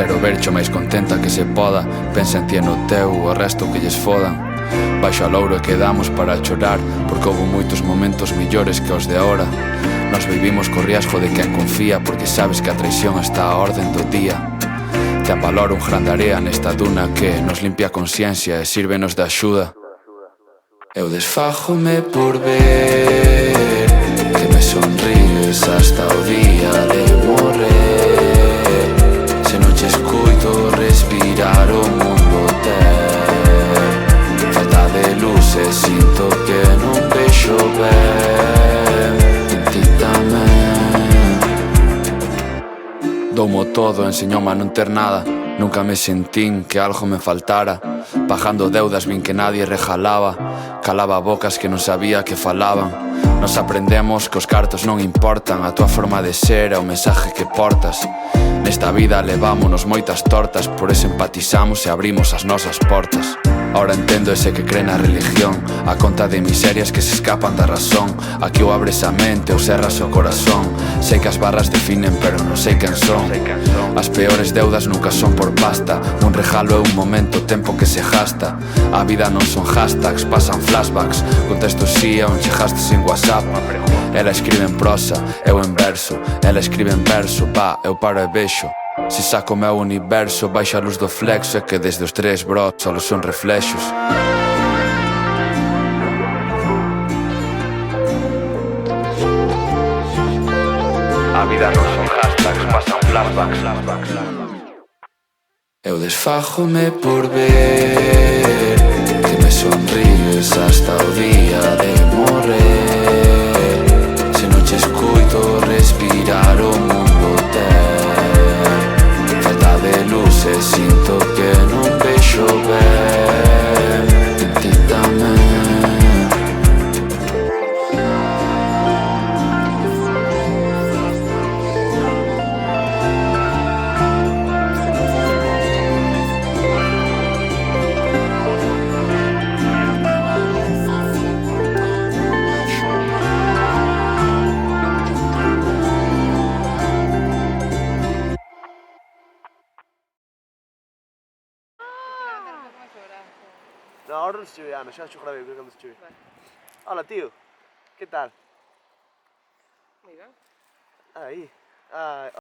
Quero vercho máis contenta que se poda. Pensa en ti e no teu, o resto que lles fodan. Baixo a louro e quedamos para chorar, porque houve moitos momentos millores que os de ahora. Nos vivimos co riesgo de quen confía, porque sabes que a traición está á orden do día. Ten valor un gran de area nesta duna que nos limpia a conciencia e sírvenos de axuda. Eu desfájome por ver que me sonríes hasta o día de morrer. Se non che escuito respirar o mundo ten falta de luz e sinto que non vexo ben. En ti tamén doumo todo, enseñoume a non ter nada. Nunca me sentín que algo me faltara. Pagando deudas vin que nadie rejalaba. Calaba bocas que non sabía que falaban. Nos aprendemos que os cartos non importan. A túa forma de ser é o mensaje que portas. Nesta vida levámonos moitas tortas, por eso empatizamos e abrimos as nosas portas. Ahora entendo ese que cree na religión, a conta de miserias que se escapan da razón. Aquí ou abres a mente ou cerras o corazón. Sei que as barras definen pero non sei quen son. As peores deudas nunca son por pasta. Un regalo é un momento, tempo que se gasta. A vida non son hashtags, pasan flashbacks. Contesto si a un chegaste sin WhatsApp. Ela escribe en prosa, eu en verso. Ela escribe en verso, va, eu paro e vexo. Se saco o meu universo, baixa a luz do flexo. É que desde os tres bros solo son reflexos. A vida non son hashtags, pasan flashbacks. Eu desfájome por ver que me sonríes hasta o día de morrer. Se non che escuito respirar o mundo ten falta de luz e sinto que non vexo ben. En ti tamén. No, ahora no se ve, Ana, ya yo grabé, creo que no se ve. Hola, tío. ¿Qué tal? Muy bien. Ahí. Ah,